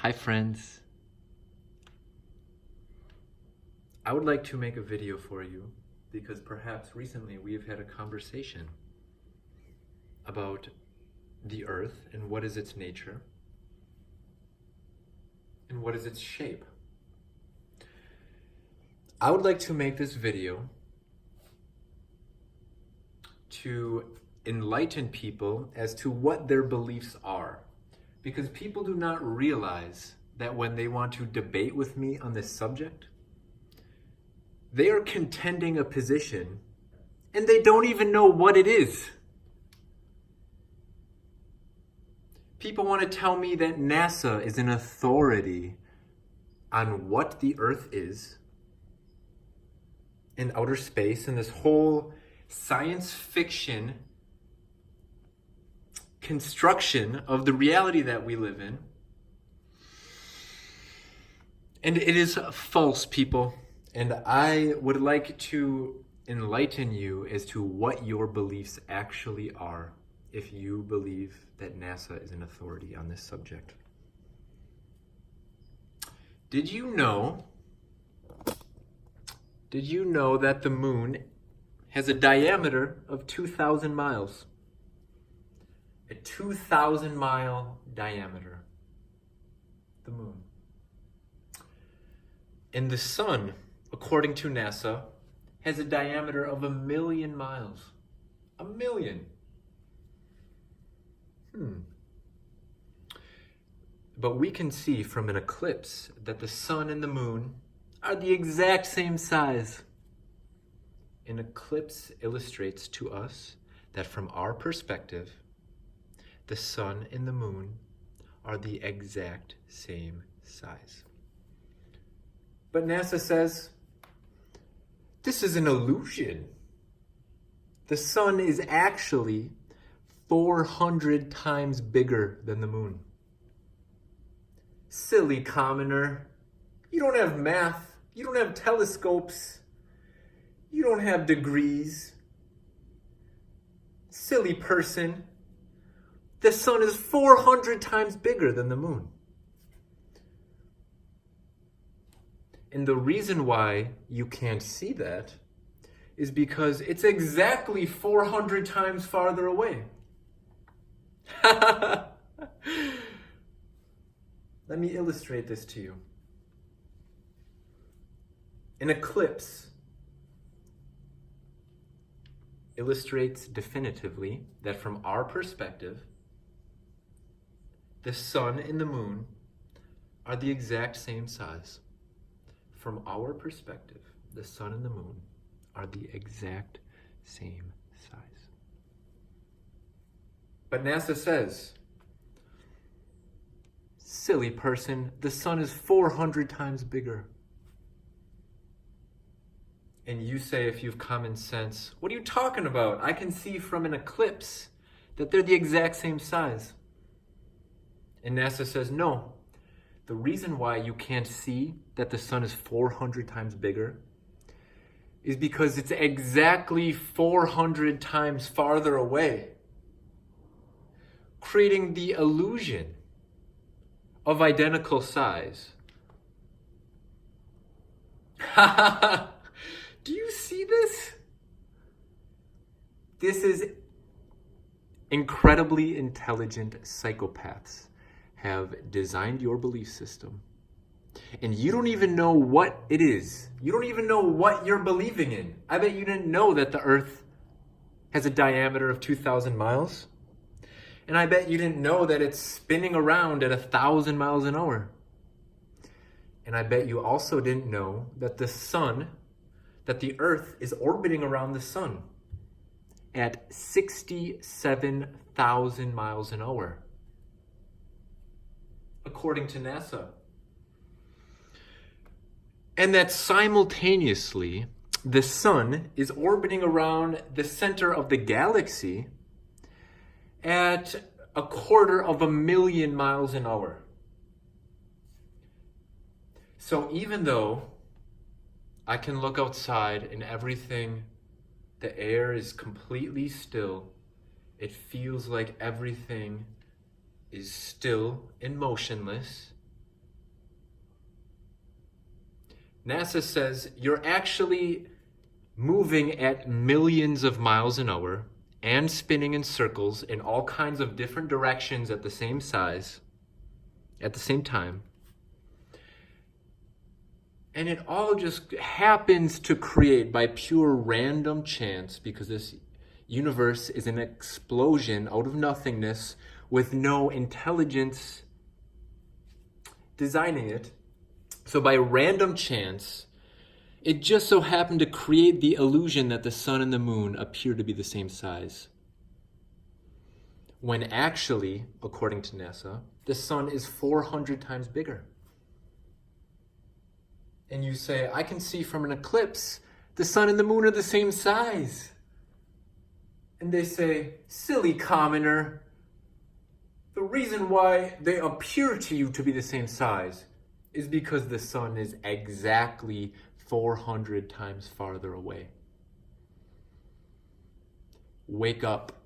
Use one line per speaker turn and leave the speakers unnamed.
Hi friends. I would like to make a video for you because perhaps recently we have had a conversation about the earth and what is its nature and what is its shape. I would like to make this video to enlighten people as to what their beliefs are, because people do not realize that when they want to debate with me on this subject, they are contending a position and they don't even know what it is. People want to tell me that NASA is an authority on what the Earth is in outer space, and this whole science fiction construction of the reality that we live in. And it is false, people. And I would like to enlighten you as to what your beliefs actually are if you believe that NASA is an authority on this subject. Did you know that the moon has a diameter of 2,000 miles? A 2,000 mile diameter. The moon. And the sun, according to NASA, has a diameter of 1,000,000 miles. 1,000,000. But we can see from an eclipse that the sun and the moon are the exact same size. An eclipse illustrates to us that from our perspective, the sun and the moon are the exact same size. But NASA says, this is an illusion. The sun is actually 400 times bigger than the moon. Silly commoner. You don't have math. You don't have telescopes. You don't have degrees. Silly person. The sun is 400 times bigger than the moon. And the reason why you can't see that is because it's exactly 400 times farther away. Let me illustrate this to you. An eclipse illustrates definitively that from our perspective, the sun and the moon are the exact same size. From our perspective, the sun and the moon are the exact same size. But NASA says, silly person, the sun is 400 times bigger. And you say, if you have common sense, what are you talking about? I can see from an eclipse that they're the exact same size. And NASA says, no. The reason why you can't see that the sun is 400 times bigger is because it's exactly 400 times farther away, creating the illusion of identical size. Do you see this? This is incredibly intelligent psychopaths have designed your belief system, and you don't even know what it is. You don't even know what you're believing in. I bet you didn't know that the earth has a diameter of 2,000 miles. And I bet you didn't know that it's spinning around at 1,000 miles an hour. And I bet you also didn't know that the earth is orbiting around the sun at 67,000 miles an hour, according to NASA. And that simultaneously, the sun is orbiting around the center of the galaxy at 250,000 miles an hour. So even though I can look outside and everything, the air is completely still, it feels like everything is still and motionless, NASA says you're actually moving at millions of miles an hour and spinning in circles in all kinds of different directions at the same size, at the same time. And it all just happens to create by pure random chance, because this universe is an explosion out of nothingness with no intelligence designing it. So by random chance, it just so happened to create the illusion that the sun and the moon appear to be the same size. When actually, according to NASA, the sun is 400 times bigger. And you say, I can see from an eclipse, the sun and the moon are the same size. And they say, silly commoner, the reason why they appear to you to be the same size is because the sun is exactly 400 times farther away. Wake up.